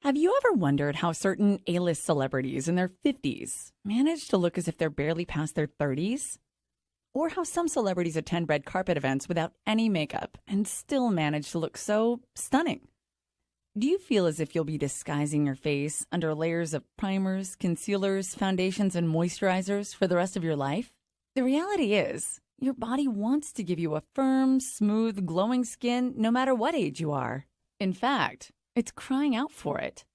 Have you ever wondered how certain A-list celebrities in their 50s manage to look as if they're barely past their 30s? Or how some celebrities attend red carpet events without any makeup and still manage to look so stunning? Do you feel as if you'll be disguising your face under layers of primers, concealers, foundations, and moisturizers for the rest of your life? The reality is, your body wants to give you a firm, smooth, glowing skin no matter what age you are. In fact, it's crying out for it.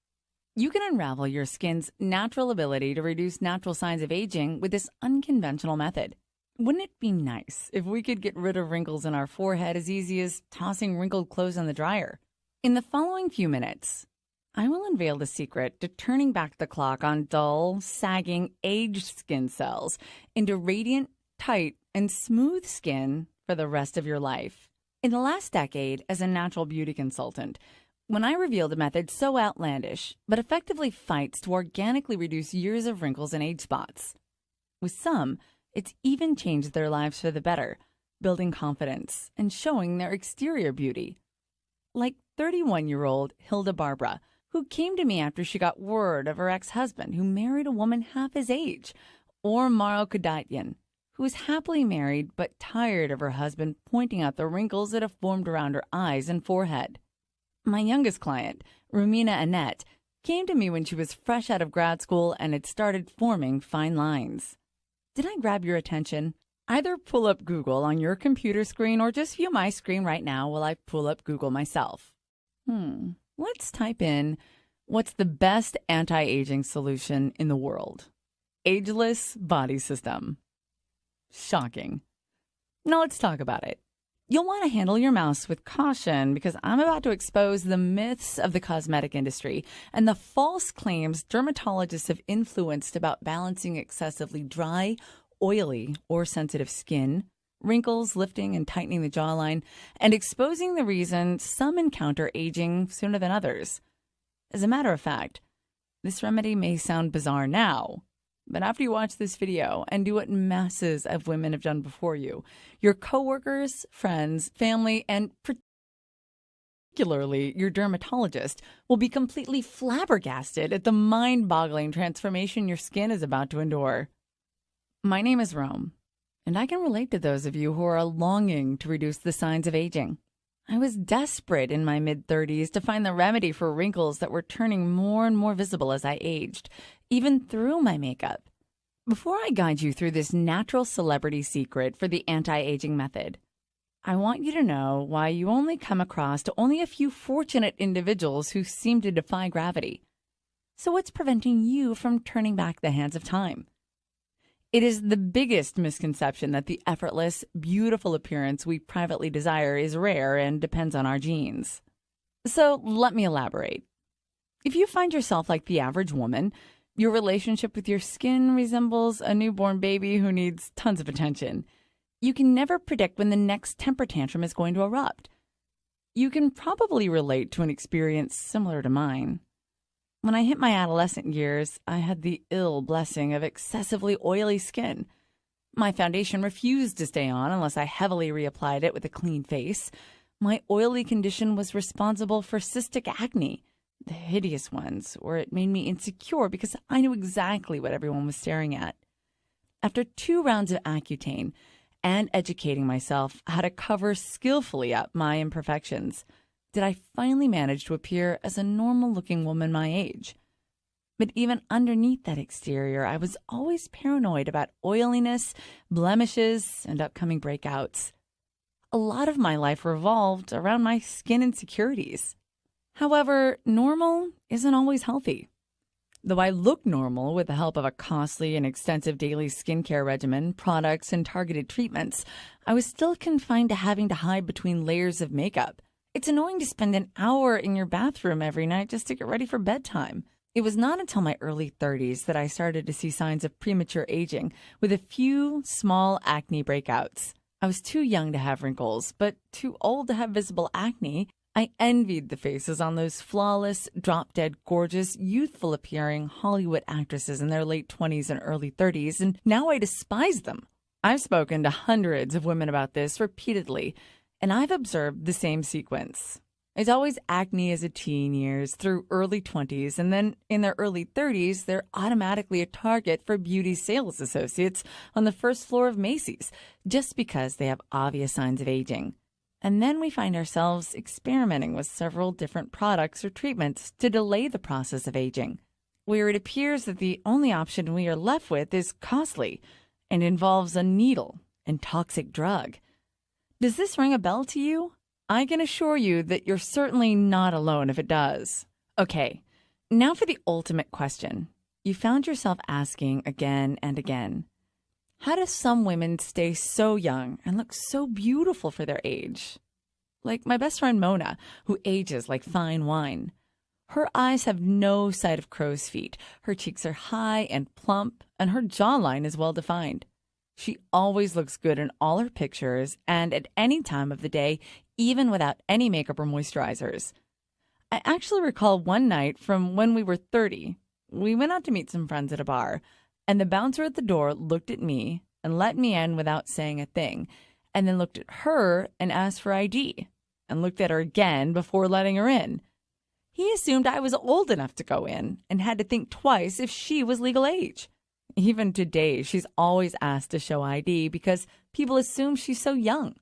You can unravel your skin's natural ability to reduce natural signs of aging with this unconventional method. Wouldn't it be nice if we could get rid of wrinkles in our forehead as easy as tossing wrinkled clothes in the dryer? In the following few minutes, I will unveil the secret to turning back the clock on dull, sagging, aged skin cells into radiant, tight, and smooth skin for the rest of your life. In the last decade, as a natural beauty consultant, when I revealed a method so outlandish, but effectively fights to organically reduce years of wrinkles and age spots. With some, it's even changed their lives for the better, building confidence and showing their exterior beauty. Like 31-year-old Hilda Barbara, who came to me after she got word of her ex-husband who married a woman half his age, or Maro Kadatian, who is happily married but tired of her husband pointing out the wrinkles that have formed around her eyes and forehead. My youngest client, Rumina Annette, came to me when she was fresh out of grad school and had started forming fine lines. Did I grab your attention? Either pull up Google on your computer screen or just view my screen right now while I pull up Google myself. Let's type in, what's the best anti-aging solution in the world? Ageless body system. Shocking. Now let's talk about it. You'll want to handle your mouse with caution because I'm about to expose the myths of the cosmetic industry and the false claims dermatologists have influenced about balancing excessively dry, oily, or sensitive skin, wrinkles, lifting and tightening the jawline, and exposing the reason some encounter aging sooner than others. As a matter of fact, this remedy may sound bizarre now, but after you watch this video and do what masses of women have done before you, your coworkers, friends, family, and particularly your dermatologist will be completely flabbergasted at the mind-boggling transformation your skin is about to endure. My name is Rome, and I can relate to those of you who are longing to reduce the signs of aging. I was desperate in my mid-30s to find the remedy for wrinkles that were turning more and more visible as I aged, even through my makeup. Before I guide you through this natural celebrity secret for the anti-aging method, I want you to know why you only come across to only a few fortunate individuals who seem to defy gravity. So what's preventing you from turning back the hands of time? It is the biggest misconception that the effortless, beautiful appearance we privately desire is rare and depends on our genes. So let me elaborate. If you find yourself like the average woman, your relationship with your skin resembles a newborn baby who needs tons of attention. You can never predict when the next temper tantrum is going to erupt. You can probably relate to an experience similar to mine. When I hit my adolescent years, I had the ill blessing of excessively oily skin. My foundation refused to stay on unless I heavily reapplied it with a clean face. My oily condition was responsible for cystic acne, the hideous ones, where it made me insecure because I knew exactly what everyone was staring at. After 2 rounds of Accutane and educating myself how to cover skillfully up my imperfections, did I finally manage to appear as a normal-looking woman my age. But even underneath that exterior, I was always paranoid about oiliness, blemishes, and upcoming breakouts. A lot of my life revolved around my skin insecurities. However, normal isn't always healthy. Though I look normal with the help of a costly and extensive daily skincare regimen, products, and targeted treatments, I was still confined to having to hide between layers of makeup. It's annoying to spend an hour in your bathroom every night just to get ready for bedtime. It was not until my early 30s that I started to see signs of premature aging, with a few small acne breakouts. I was too young to have wrinkles, but too old to have visible acne. I envied the faces on those flawless, drop-dead gorgeous, youthful-appearing Hollywood actresses in their late 20s and early 30s, and now I despise them. I've spoken to hundreds of women about this repeatedly, and I've observed the same sequence. It's always acne as a teen years through early 20s, and then in their early 30s, they're automatically a target for beauty sales associates on the first floor of Macy's just because they have obvious signs of aging. And then we find ourselves experimenting with several different products or treatments to delay the process of aging, where it appears that the only option we are left with is costly and involves a needle and toxic drug. Does this ring a bell to you? I can assure you that you're certainly not alone if it does. Okay, now for the ultimate question. You found yourself asking again and again, how do some women stay so young and look so beautiful for their age? Like my best friend Mona, who ages like fine wine. Her eyes have no sight of crow's feet. Her cheeks are high and plump, and her jawline is well defined. She always looks good in all her pictures and at any time of the day, even without any makeup or moisturizers. I actually recall one night from when we were 30. We went out to meet some friends at a bar, and the bouncer at the door looked at me and let me in without saying a thing, and then looked at her and asked for ID, and looked at her again before letting her in. He assumed I was old enough to go in and had to think twice if she was legal age. Even today, she's always asked to show ID because people assume she's so young.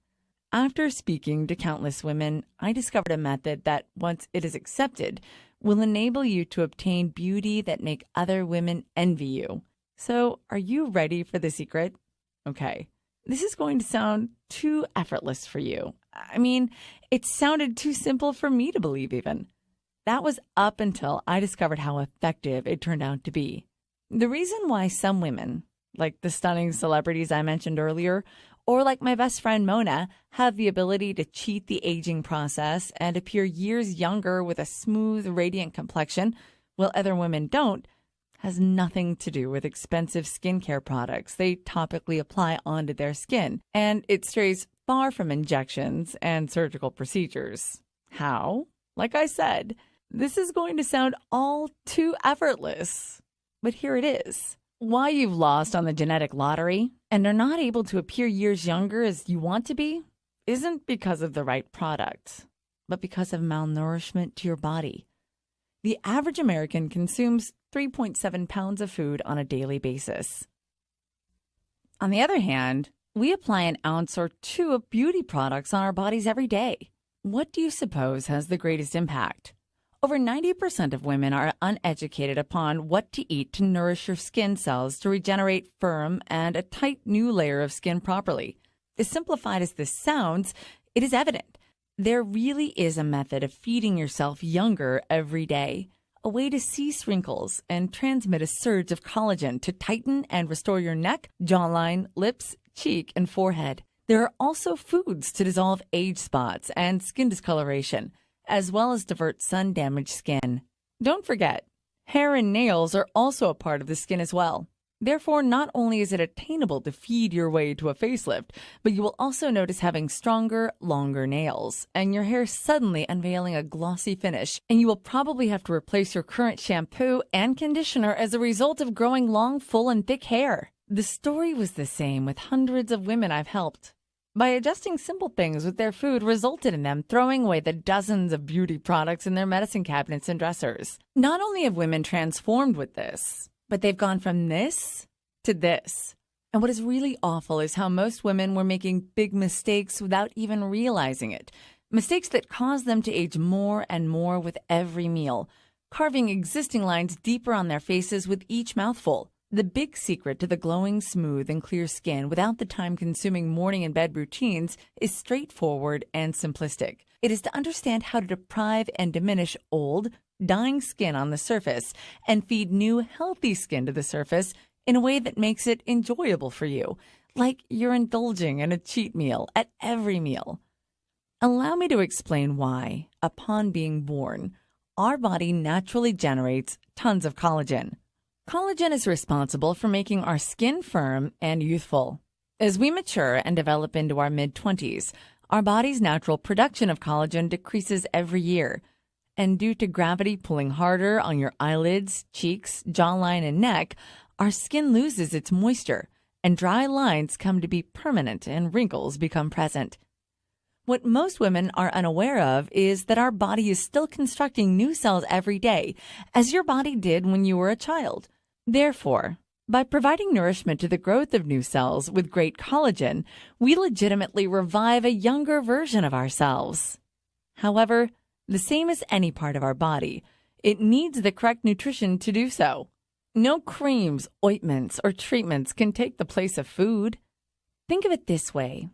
After speaking to countless women, I discovered a method that, once it is accepted, will enable you to obtain beauty that make other women envy you. So, are you ready for the secret? Okay, this is going to sound too effortless for you. I mean, it sounded too simple for me to believe even. That was up until I discovered how effective it turned out to be. The reason why some women, like the stunning celebrities I mentioned earlier, or like my best friend Mona, have the ability to cheat the aging process and appear years younger with a smooth, radiant complexion, while other women don't, has nothing to do with expensive skincare products they topically apply onto their skin, and it strays far from injections and surgical procedures. How? Like I said, this is going to sound all too effortless. But here it is. Why you've lost on the genetic lottery and are not able to appear years younger as you want to be isn't because of the right product, but because of malnourishment to your body. The average American consumes 3.7 pounds of food on a daily basis. On the other hand, we apply an ounce or two of beauty products on our bodies every day. What do you suppose has the greatest impact? Over 90% of women are uneducated upon what to eat to nourish your skin cells to regenerate firm and a tight new layer of skin properly. As simplified as this sounds, it is evident. There really is a method of feeding yourself younger every day, a way to cease wrinkles and transmit a surge of collagen to tighten and restore your neck, jawline, lips, cheek, and forehead. There are also foods to dissolve age spots and skin discoloration, as well as divert sun-damaged skin. Don't forget, hair and nails are also a part of the skin as well. Therefore, not only is it attainable to feed your way to a facelift, but you will also notice having stronger, longer nails, and your hair suddenly unveiling a glossy finish, and you will probably have to replace your current shampoo and conditioner as a result of growing long, full, and thick hair. The story was the same with hundreds of women I've helped. By adjusting simple things with their food resulted in them throwing away the dozens of beauty products in their medicine cabinets and dressers. Not only have women transformed with this, but they've gone from this to this. And what is really awful is how most women were making big mistakes without even realizing it. Mistakes that cause them to age more and more with every meal, carving existing lines deeper on their faces with each mouthful. The big secret to the glowing, smooth, and clear skin without the time-consuming morning and bed routines is straightforward and simplistic. It is to understand how to deprive and diminish old, dying skin on the surface and feed new, healthy skin to the surface in a way that makes it enjoyable for you, like you're indulging in a cheat meal at every meal. Allow me to explain why, upon being born, our body naturally generates tons of collagen. Collagen is responsible for making our skin firm and youthful. As we mature and develop into our mid-20s, our body's natural production of collagen decreases every year. And due to gravity pulling harder on your eyelids, cheeks, jawline, and neck, our skin loses its moisture, and dry lines come to be permanent and wrinkles become present. What most women are unaware of is that our body is still constructing new cells every day, as your body did when you were a child. Therefore, by providing nourishment to the growth of new cells with great collagen, we legitimately revive a younger version of ourselves. However, the same as any part of our body, it needs the correct nutrition to do so. No creams, ointments, or treatments can take the place of food. Think of it this way.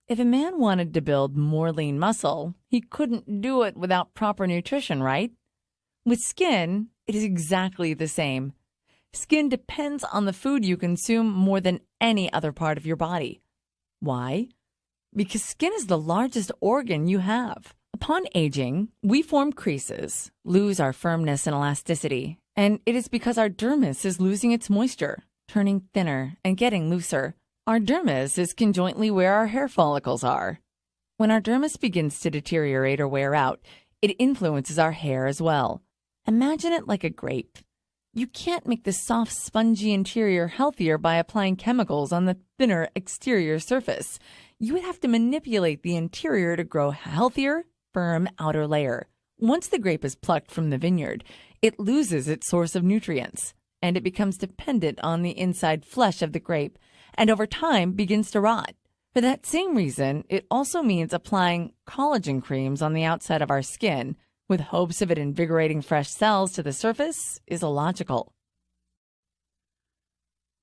If a man wanted to build more lean muscle, he couldn't do it without proper nutrition, right? With skin, it is exactly the same. Skin depends on the food you consume more than any other part of your body. Why? Because skin is the largest organ you have. Upon aging, we form creases, lose our firmness and elasticity, and it is because our dermis is losing its moisture, turning thinner and getting looser. Our dermis is conjointly where our hair follicles are. When our dermis begins to deteriorate or wear out, it influences our hair as well. Imagine it like a grape. You can't make the soft, spongy interior healthier by applying chemicals on the thinner exterior surface. You would have to manipulate the interior to grow a healthier, firm outer layer. Once the grape is plucked from the vineyard, it loses its source of nutrients, and it becomes dependent on the inside flesh of the grape, and over time begins to rot. For that same reason, it also means applying collagen creams on the outside of our skin, with hopes of it invigorating fresh cells to the surface, is illogical.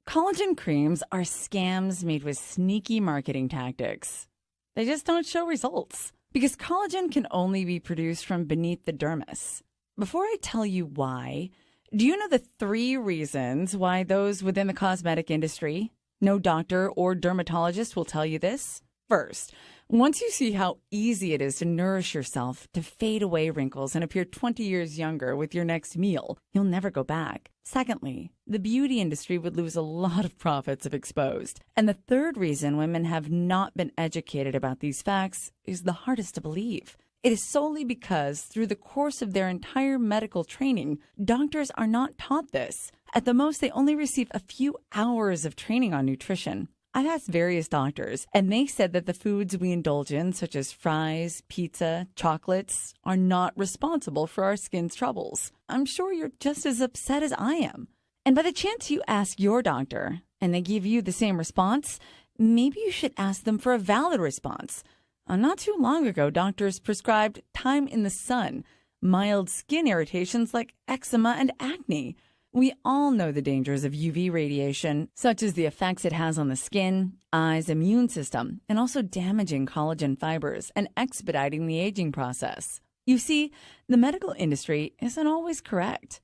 Collagen creams are scams made with sneaky marketing tactics. They just don't show results, because collagen can only be produced from beneath the dermis. Before I tell you why, do you know the 3 reasons why those within the cosmetic industry, no doctor or dermatologist will tell you this? First, once you see how easy it is to nourish yourself, to fade away wrinkles and appear 20 years younger with your next meal, you'll never go back. Secondly, the beauty industry would lose a lot of profits if exposed. And the 3rd reason women have not been educated about these facts is the hardest to believe. It is solely because through the course of their entire medical training, doctors are not taught this. At the most, they only receive a few hours of training on nutrition. I've asked various doctors, and they said that the foods we indulge in, such as fries, pizza, chocolates, are not responsible for our skin's troubles. I'm sure you're just as upset as I am. And by the chance you ask your doctor, and they give you the same response, maybe you should ask them for a valid response. Not too long ago, doctors prescribed time in the sun, mild skin irritations like eczema and acne. We all know the dangers of UV radiation, such as the effects it has on the skin, eyes, immune system, and also damaging collagen fibers and expediting the aging process. You see, the medical industry isn't always correct.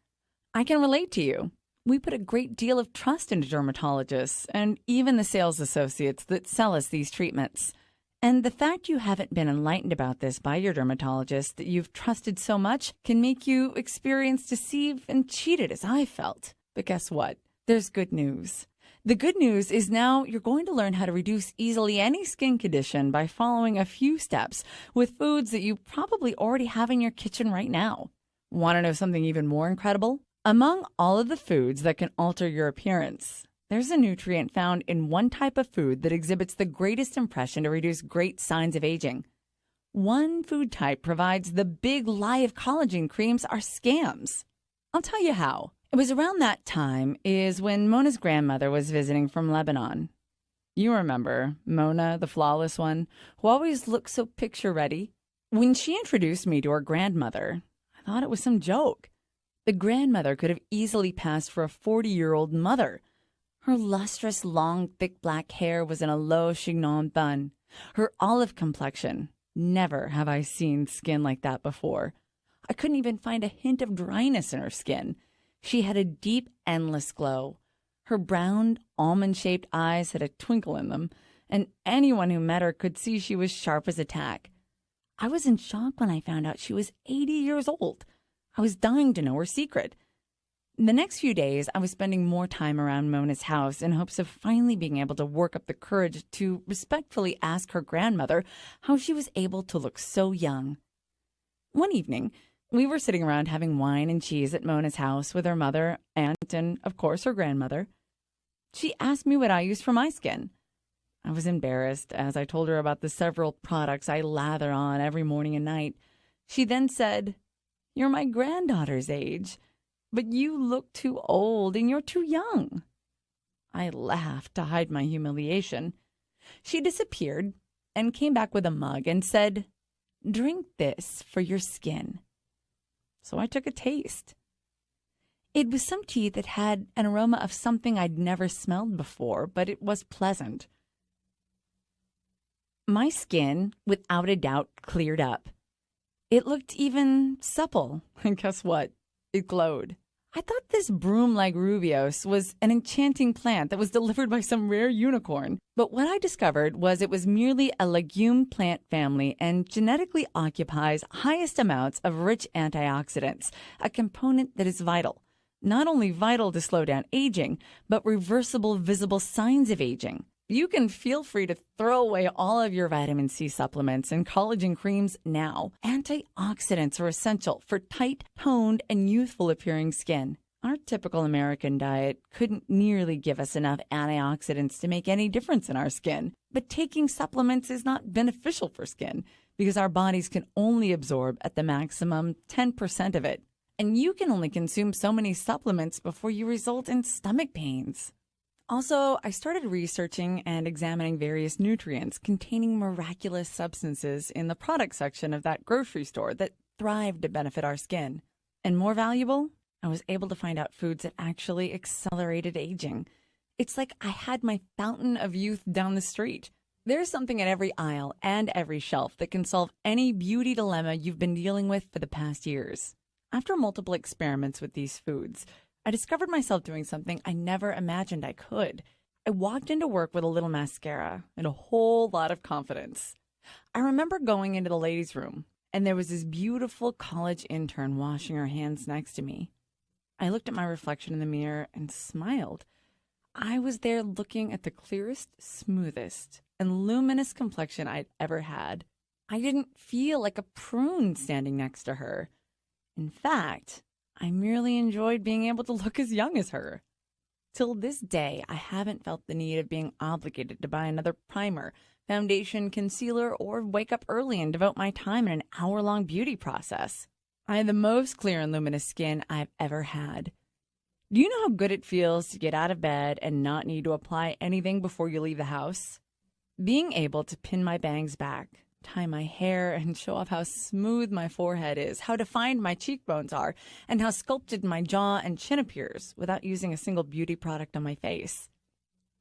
I can relate to you. We put a great deal of trust into dermatologists and even the sales associates that sell us these treatments. And the fact you haven't been enlightened about this by your dermatologist that you've trusted so much can make you experience deceived and cheated as I felt. But guess what? There's good news. The good news is now you're going to learn how to reduce easily any skin condition by following a few steps with foods that you probably already have in your kitchen right now. Want to know something even more incredible? Among all of the foods that can alter your appearance, there's a nutrient found in one type of food that exhibits the greatest impression to reduce great signs of aging. One food type provides the big lie of collagen creams are scams. I'll tell you how. It was around that time is when Mona's grandmother was visiting from Lebanon. You remember Mona, the flawless one, who always looked so picture-ready? When she introduced me to her grandmother, I thought it was some joke. The grandmother could have easily passed for a 40-year-old mother. Her lustrous, long, thick black hair was in a low chignon bun. Her olive complexion. Never have I seen skin like that before. I couldn't even find a hint of dryness in her skin. She had a deep, endless glow. Her brown, almond-shaped eyes had a twinkle in them, and anyone who met her could see she was sharp as a tack. I was in shock when I found out she was 80 years old. I was dying to know her secret. The next few days, I was spending more time around Mona's house in hopes of finally being able to work up the courage to respectfully ask her grandmother how she was able to look so young. One evening, we were sitting around having wine and cheese at Mona's house with her mother, aunt, and, of course, her grandmother. She asked me what I used for my skin. I was embarrassed as I told her about the several products I lather on every morning and night. She then said, "You're my granddaughter's age, but you look too old and you're too young." I laughed to hide my humiliation. She disappeared and came back with a mug and said, "Drink this for your skin." So I took a taste. It was some tea that had an aroma of something I'd never smelled before, but it was pleasant. My skin, without a doubt, cleared up. It looked even supple, and guess what? It glowed. I thought this broom like rubiose was an enchanting plant that was delivered by some rare unicorn. But what I discovered was it was merely a legume plant family and genetically occupies highest amounts of rich antioxidants, a component that is vital. Not only vital to slow down aging, but reversible visible signs of aging. You can feel free to throw away all of your vitamin C supplements and collagen creams now. Antioxidants are essential for tight, toned, and youthful-appearing skin. Our typical American diet couldn't nearly give us enough antioxidants to make any difference in our skin. But taking supplements is not beneficial for skin because our bodies can only absorb at the maximum 10% of it. And you can only consume so many supplements before you result in stomach pains. Also, I started researching and examining various nutrients containing miraculous substances in the product section of that grocery store that thrive to benefit our skin. And more valuable, I was able to find out foods that actually accelerated aging. It's like I had my fountain of youth down the street. There's something in every aisle and every shelf that can solve any beauty dilemma you've been dealing with for the past years. After multiple experiments with these foods, I discovered myself doing something I never imagined I could. I walked into work with a little mascara and a whole lot of confidence. I remember going into the ladies' room, and there was this beautiful college intern washing her hands next to me. I looked at my reflection in the mirror and smiled. I was there looking at the clearest, smoothest, and luminous complexion I'd ever had. I didn't feel like a prune standing next to her. In fact, I merely enjoyed being able to look as young as her. Till this day, I haven't felt the need of being obligated to buy another primer, foundation, concealer, or wake up early and devote my time in an hour-long beauty process. I have the most clear and luminous skin I've ever had. Do you know how good it feels to get out of bed and not need to apply anything before you leave the house? Being able to pin my bangs back, tie my hair, and show off how smooth my forehead is, how defined my cheekbones are, and how sculpted my jaw and chin appears without using a single beauty product on my face.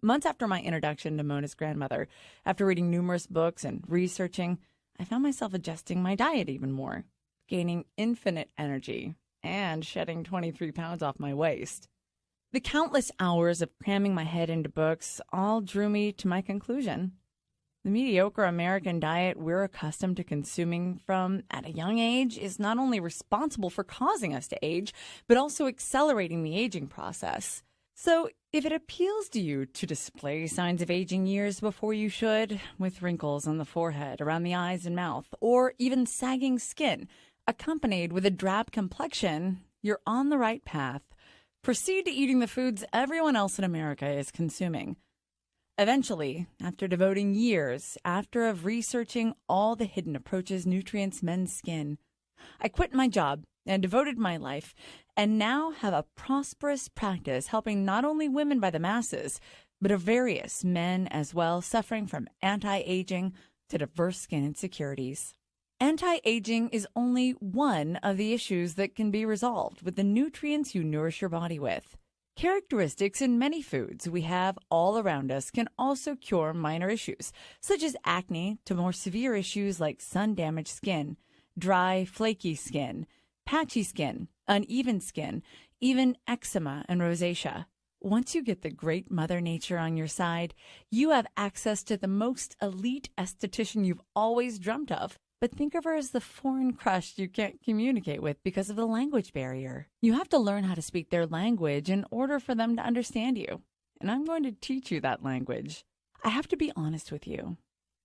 Months after my introduction to Mona's grandmother, after reading numerous books and researching, I found myself adjusting my diet even more, gaining infinite energy, and shedding 23 pounds off my waist. The countless hours of cramming my head into books all drew me to my conclusion. The mediocre American diet we're accustomed to consuming from at a young age is not only responsible for causing us to age, but also accelerating the aging process. So if it appeals to you to display signs of aging years before you should, with wrinkles on the forehead, around the eyes and mouth, or even sagging skin, accompanied with a drab complexion, you're on the right path. Proceed to eating the foods everyone else in America is consuming. Eventually, after devoting years of researching all the hidden approaches nutrients men's skin, I quit my job and devoted my life, and now have a prosperous practice helping not only women by the masses, but of various men as well, suffering from anti-aging to diverse skin insecurities. Anti-aging is only one of the issues that can be resolved with the nutrients you nourish your body with. Characteristics in many foods we have all around us can also cure minor issues, such as acne, to more severe issues like sun-damaged skin, dry, flaky skin, patchy skin, uneven skin, even eczema and rosacea. Once you get the great Mother Nature on your side, you have access to the most elite esthetician you've always dreamt of. But think of her as the foreign crush you can't communicate with because of the language barrier. You have to learn how to speak their language in order for them to understand you. And I'm going to teach you that language. I have to be honest with you.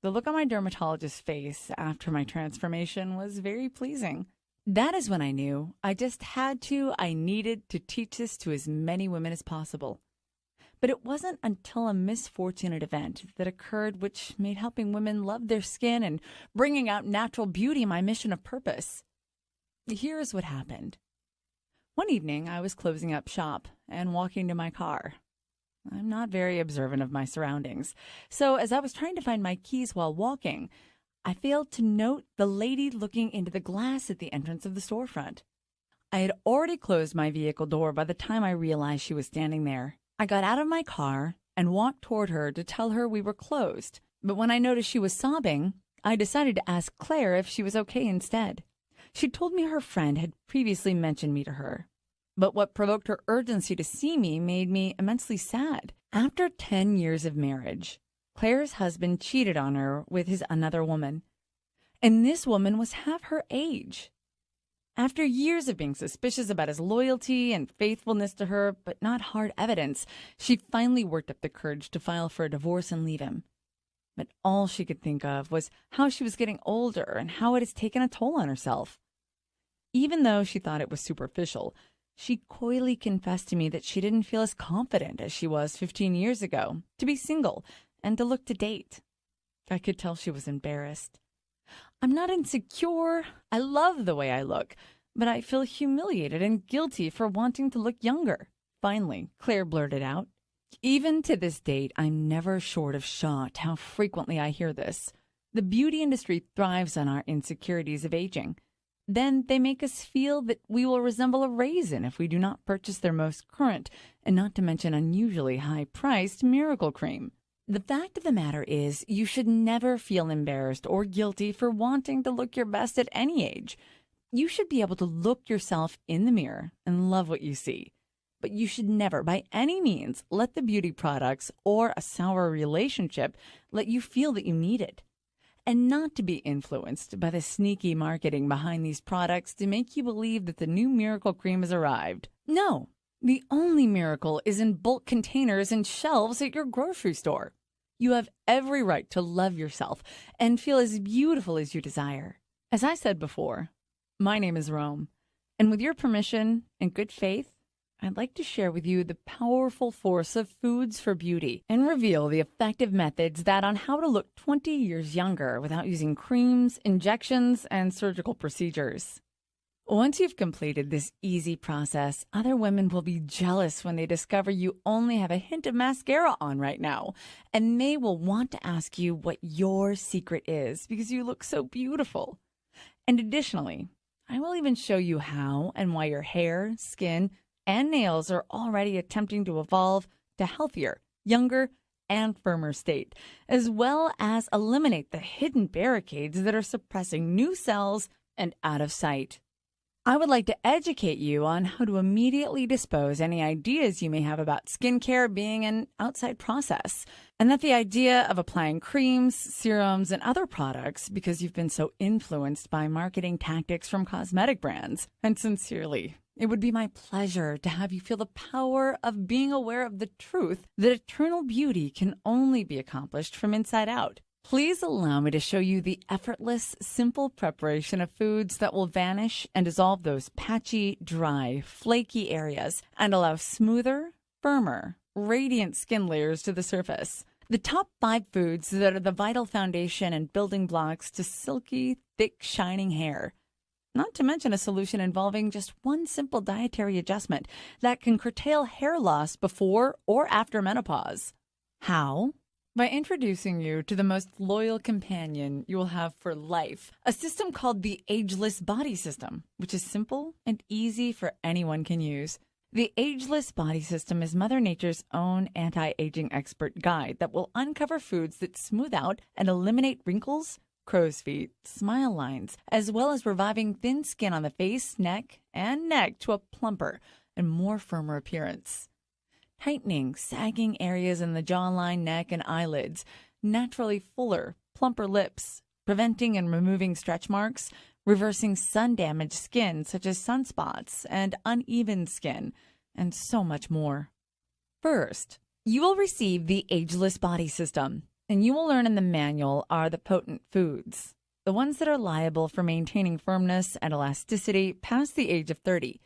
The look on my dermatologist's face after my transformation was very pleasing. That is when I knew I needed to teach this to as many women as possible. But it wasn't until a misfortunate event that occurred which made helping women love their skin and bringing out natural beauty my mission of purpose. Here's what happened. One evening, I was closing up shop and walking to my car. I'm not very observant of my surroundings, so as I was trying to find my keys while walking, I failed to note the lady looking into the glass at the entrance of the storefront. I had already closed my vehicle door by the time I realized she was standing there. I got out of my car and walked toward her to tell her we were closed, but when I noticed she was sobbing, I decided to ask Claire if she was okay instead. She told me her friend had previously mentioned me to her. But what provoked her urgency to see me made me immensely sad. After 10 years of marriage, Claire's husband cheated on her with another woman. And this woman was half her age. After years of being suspicious about his loyalty and faithfulness to her, but not hard evidence, she finally worked up the courage to file for a divorce and leave him. But all she could think of was how she was getting older and how it has taken a toll on herself. Even though she thought it was superficial, she coyly confessed to me that she didn't feel as confident as she was 15 years ago to be single and to look to date. I could tell she was embarrassed. I'm not insecure. I love the way I look, but I feel humiliated and guilty for wanting to look younger. Finally, Claire blurted out. Even to this date, I'm never short of shocked how frequently I hear this. The beauty industry thrives on our insecurities of aging. Then they make us feel that we will resemble a raisin if we do not purchase their most current, and not to mention unusually high-priced, miracle cream. The fact of the matter is, you should never feel embarrassed or guilty for wanting to look your best at any age. You should be able to look yourself in the mirror and love what you see. But you should never, by any means, let the beauty products or a sour relationship let you feel that you need it. And not to be influenced by the sneaky marketing behind these products to make you believe that the new miracle cream has arrived. No, the only miracle is in bulk containers and shelves at your grocery store. You have every right to love yourself and feel as beautiful as you desire. As I said before, my name is Rome, and with your permission and good faith, I'd like to share with you the powerful force of foods for beauty and reveal the effective methods that on how to look 20 years younger without using creams, injections, and surgical procedures. Once you've completed this easy process, other women will be jealous when they discover you only have a hint of mascara on right now, and they will want to ask you what your secret is because you look so beautiful. And additionally, I will even show you how and why your hair, skin, and nails are already attempting to evolve to healthier, younger, and firmer state, as well as eliminate the hidden barricades that are suppressing new cells and out of sight. I would like to educate you on how to immediately dispose any ideas you may have about skincare being an outside process, and that the idea of applying creams, serums, and other products because you've been so influenced by marketing tactics from cosmetic brands. And sincerely, it would be my pleasure to have you feel the power of being aware of the truth that eternal beauty can only be accomplished from inside out. Please allow me to show you the effortless, simple preparation of foods that will vanish and dissolve those patchy, dry, flaky areas and allow smoother, firmer, radiant skin layers to the surface. The top 5 foods that are the vital foundation and building blocks to silky, thick, shining hair. Not to mention a solution involving just one simple dietary adjustment that can curtail hair loss before or after menopause. How? By introducing you to the most loyal companion you will have for life, a system called the Ageless Body System, which is simple and easy for anyone can use. The Ageless Body System is Mother Nature's own anti-aging expert guide that will uncover foods that smooth out and eliminate wrinkles, crow's feet, smile lines, as well as reviving thin skin on the face, neck to a plumper and more firmer appearance. Tightening sagging areas in the jawline, neck, and eyelids, naturally fuller, plumper lips, preventing and removing stretch marks, reversing sun-damaged skin such as sunspots and uneven skin, and so much more. First, you will receive the Ageless Body System, and you will learn in the manual are the potent foods, the ones that are liable for maintaining firmness and elasticity past the age of 30.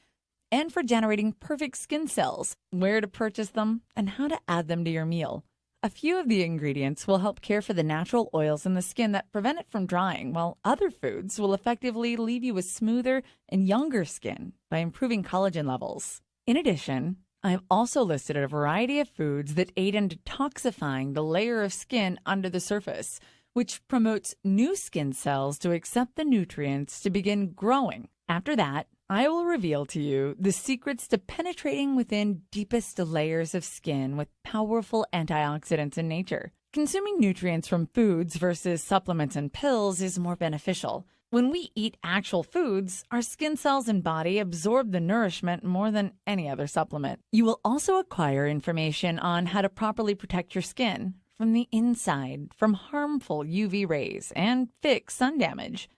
and for generating perfect skin cells, where to purchase them, and how to add them to your meal. A few of the ingredients will help care for the natural oils in the skin that prevent it from drying, while other foods will effectively leave you with smoother and younger skin by improving collagen levels. In addition, I've also listed a variety of foods that aid in detoxifying the layer of skin under the surface, which promotes new skin cells to accept the nutrients to begin growing. After that, I will reveal to you the secrets to penetrating within deepest layers of skin with powerful antioxidants in nature. Consuming nutrients from foods versus supplements and pills is more beneficial. When we eat actual foods, our skin cells and body absorb the nourishment more than any other supplement. You will also acquire information on how to properly protect your skin from the inside from harmful UV rays and fix sun damage.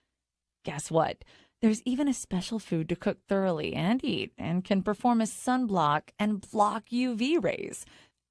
Guess what? There's even a special food to cook thoroughly and eat and can perform as sunblock and block UV rays.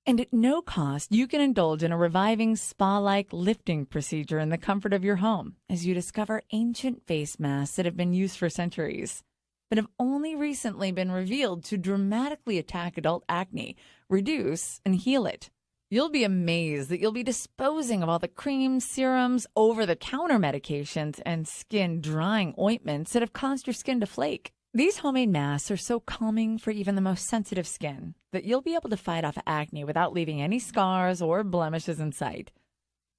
And at no cost, you can indulge in a reviving spa-like lifting procedure in the comfort of your home as you discover ancient face masks that have been used for centuries, but have only recently been revealed to dramatically attack adult acne, reduce, and heal it. You'll be amazed that you'll be disposing of all the creams, serums, over-the-counter medications, and skin-drying ointments that have caused your skin to flake. These homemade masks are so calming for even the most sensitive skin that you'll be able to fight off acne without leaving any scars or blemishes in sight.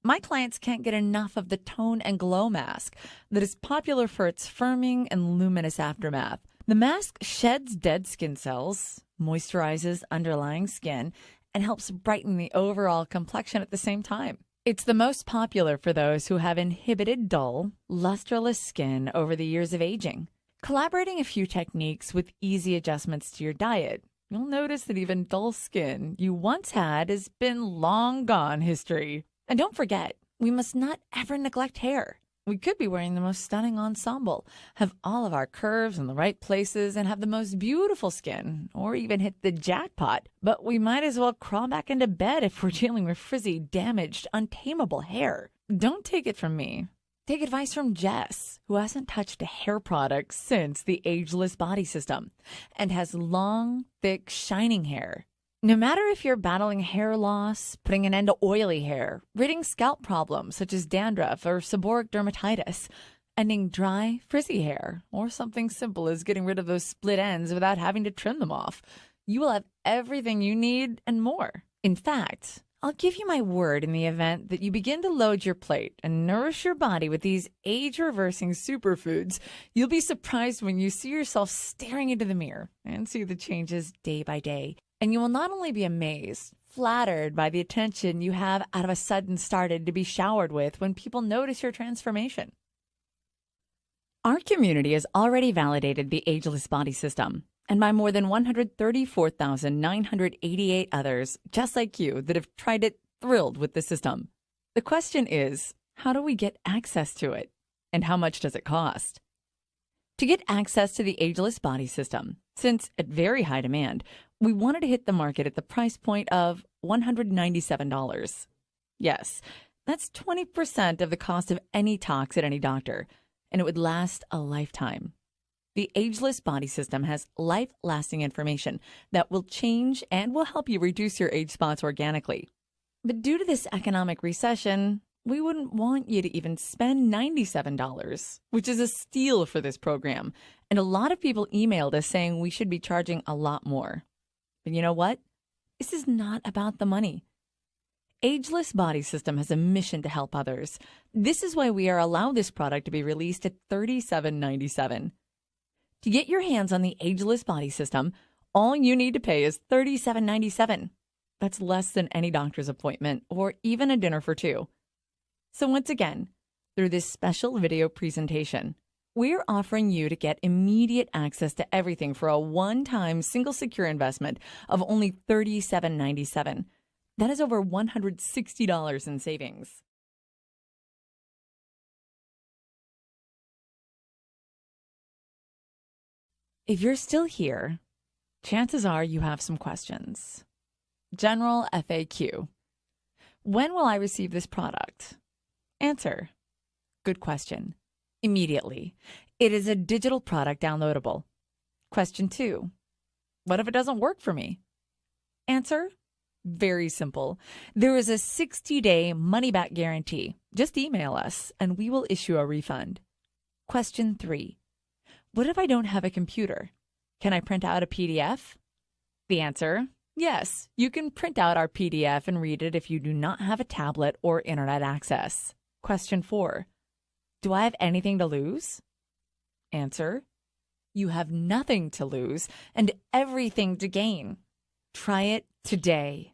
My clients can't get enough of the Tone and Glow mask that is popular for its firming and luminous aftermath. The mask sheds dead skin cells, moisturizes underlying skin, and helps brighten the overall complexion at the same time. It's the most popular for those who have inhibited dull, lusterless skin over the years of aging. Collaborating a few techniques with easy adjustments to your diet, you'll notice that even dull skin you once had has been long gone history. And don't forget, we must not ever neglect hair. We could be wearing the most stunning ensemble, have all of our curves in the right places, and have the most beautiful skin, or even hit the jackpot. But we might as well crawl back into bed if we're dealing with frizzy, damaged, untamable hair. Don't take it from me. Take advice from Jess, who hasn't touched a hair product since the Ageless body system, and has long, thick, shining hair. No matter if you're battling hair loss, putting an end to oily hair, ridding scalp problems such as dandruff or seborrheic dermatitis, ending dry, frizzy hair, or something simple as getting rid of those split ends without having to trim them off, you will have everything you need and more. In fact, I'll give you my word in the event that you begin to load your plate and nourish your body with these age-reversing superfoods, you'll be surprised when you see yourself staring into the mirror and see the changes day by day. And you will not only be amazed, flattered by the attention you have out of a sudden started to be showered with when people notice your transformation. Our community has already validated the Ageless body system, and by more than 134,988 others just like you that have tried it, thrilled with the system. The question is, how do we get access to it? And how much does it cost? To get access to the Ageless body system, since at very high demand, we wanted to hit the market at the price point of $197. Yes, that's 20% of the cost of any tox at any doctor, and it would last a lifetime. The Ageless body system has life-lasting information that will change and will help you reduce your age spots organically. But due to this economic recession, we wouldn't want you to even spend $97, which is a steal for this program. And a lot of people emailed us saying we should be charging a lot more. But you know what? This is not about the money. Ageless body system has a mission to help others. This is why we are allowed this product to be released at $37.97. To get your hands on the Ageless body system, all you need to pay is $37.97. That's less than any doctor's appointment or even a dinner for two. So once again, through this special video presentation, we're offering you to get immediate access to everything for a one-time single secure investment of only $37.97. That is over $160 in savings. If you're still here, chances are you have some questions. General FAQ. When will I receive this product? Answer. Good question. Immediately. It is a digital product downloadable. Question 2. What if it doesn't work for me? Answer: very simple. There is a 60-day money-back guarantee. Just email us and we will issue a refund. Question 3. What if I don't have a computer? Can I print out a PDF? The answer: yes, you can print out our PDF and read it if you do not have a tablet or internet access. Question 4. Do I have anything to lose? Answer: you have nothing to lose and everything to gain. Try it today.